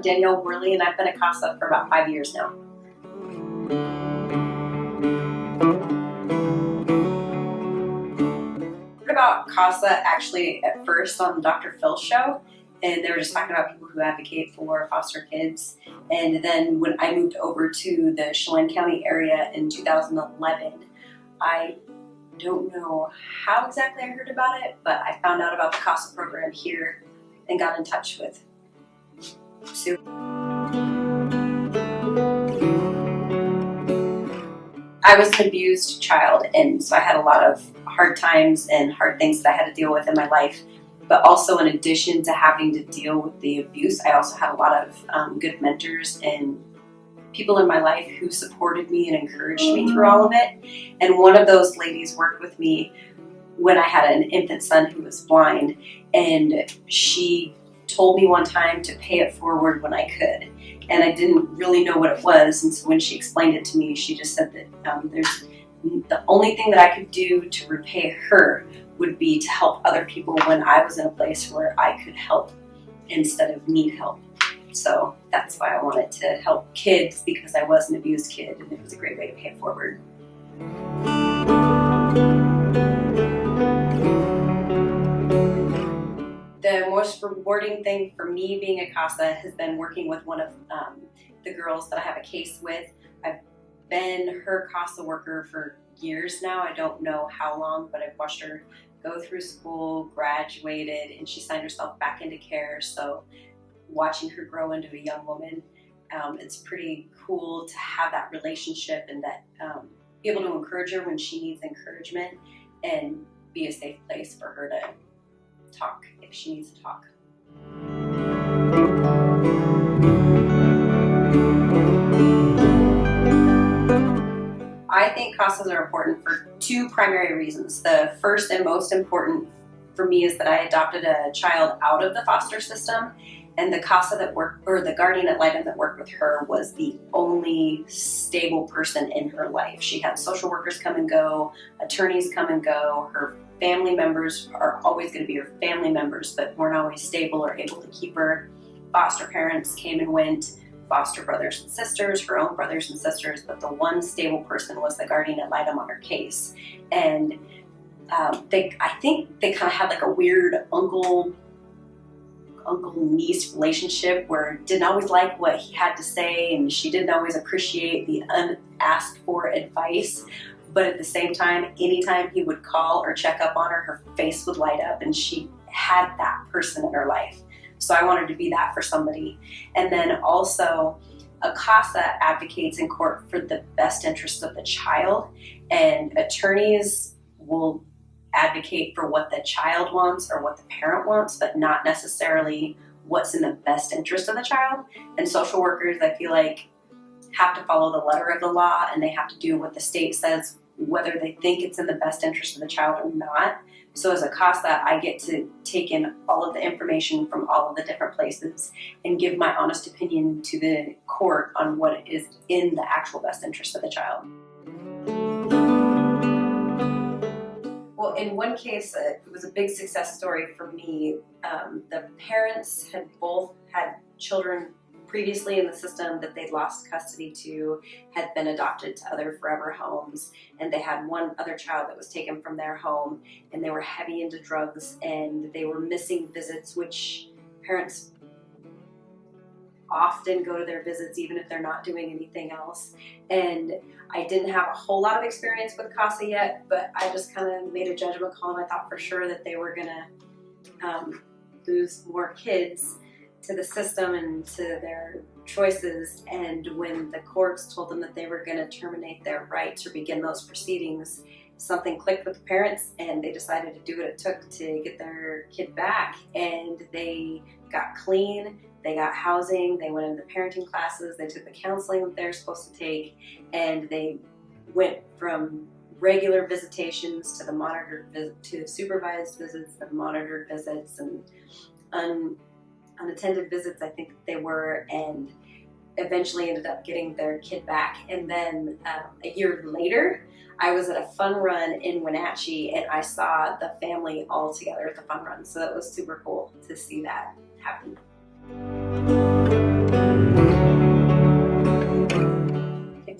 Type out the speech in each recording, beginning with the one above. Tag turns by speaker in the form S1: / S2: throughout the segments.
S1: I'm Danielle Worley, and I've been at CASA for about 5 years now. I heard about CASA actually at first on Dr. Phil's show, and they were just talking about people who advocate for foster kids. And then when I moved over to the Chelan County area in 2011, I don't know how exactly I heard about it, but I found out about the CASA program here and got in touch with Sue. I was an abused child, and so I had a lot of hard times and hard things that I had to deal with in my life. But also, in addition to having to deal with the abuse, I also had a lot of good mentors and people in my life who supported me and encouraged me through all of it. And one of those ladies worked with me when I had an infant son who was blind, and she told me one time to pay it forward when I could. And I didn't really know what it was, and so when she explained it to me, she just said that the only thing that I could do to repay her would be to help other people when I was in a place where I could help instead of need help. So that's why I wanted to help kids, because I was an abused kid, and it was a great way to pay it forward. The most rewarding thing for me being at CASA has been working with one of the girls that I have a case with. I've been her CASA worker for years now. I don't know how long, but I've watched her go through school, graduated, and she signed herself back into care. So watching her grow into a young woman, it's pretty cool to have that relationship and that be able to encourage her when she needs encouragement and be a safe place for her to talk if she needs to talk. I think CASAs are important for two primary reasons. The first and most important for me is that I adopted a child out of the foster system, and the CASA that worked, or the guardian ad litem that worked with her, was the only stable person in her life. She had social workers come and go, attorneys come and go. Her family members are always going to be her family members, but weren't always stable or able to keep her. Foster parents came and went, foster brothers and sisters, her own brothers and sisters, but the one stable person was the guardian ad litem on her case. And I think they kind of had like a weird uncle-niece relationship where didn't always like what he had to say, and she didn't always appreciate the unasked for advice. But at the same time, anytime he would call or check up on her, her face would light up, and she had that person in her life. So I wanted to be that for somebody. And then also, a CASA advocates in court for the best interest of the child, and attorneys will advocate for what the child wants or what the parent wants, but not necessarily what's in the best interest of the child. And social workers, I feel like, have to follow the letter of the law, and they have to do what the state says, whether they think it's in the best interest of the child or not. So as a CASA, I get to take in all of the information from all of the different places and give my honest opinion to the court on what is in the actual best interest of the child. Well, in one case, it was a big success story for me. The parents had both had children previously in the system that they'd lost custody to, had been adopted to other forever homes, and they had one other child that was taken from their home, and they were heavy into drugs, and they were missing visits, which parents often go to their visits even if they're not doing anything else. And I didn't have a whole lot of experience with CASA yet, but I just kind of made a judgment call, and I thought for sure that they were gonna lose more kids to the system and to their choices. And when the courts told them that they were going to terminate their rights or begin those proceedings, something clicked with the parents, and they decided to do what it took to get their kid back. And they got clean, they got housing, they went into parenting classes, they took the counseling that they're supposed to take, and they went from regular visitations to the monitored to supervised visits, the monitored visits, and unattended visits, I think they were, and eventually ended up getting their kid back. And then a year later, I was at a fun run in Wenatchee, and I saw the family all together at the fun run. So that was super cool to see that happen.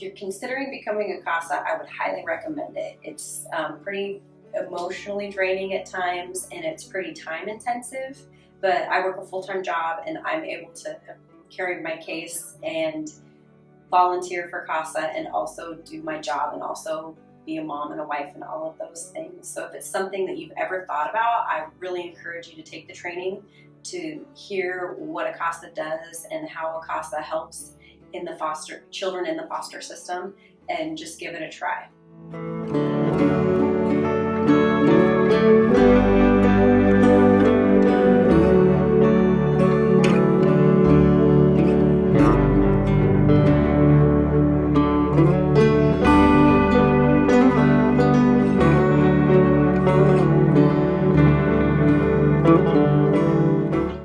S1: if you're considering becoming a CASA, I would highly recommend it. It's pretty emotionally draining at times, and it's pretty time intensive, but I work a full-time job and I'm able to carry my case and volunteer for CASA and also do my job and also be a mom and a wife and all of those things. So if it's something that you've ever thought about, I really encourage you to take the training to hear what a CASA does and how a CASA helps in the children in the foster system, and just give it a try.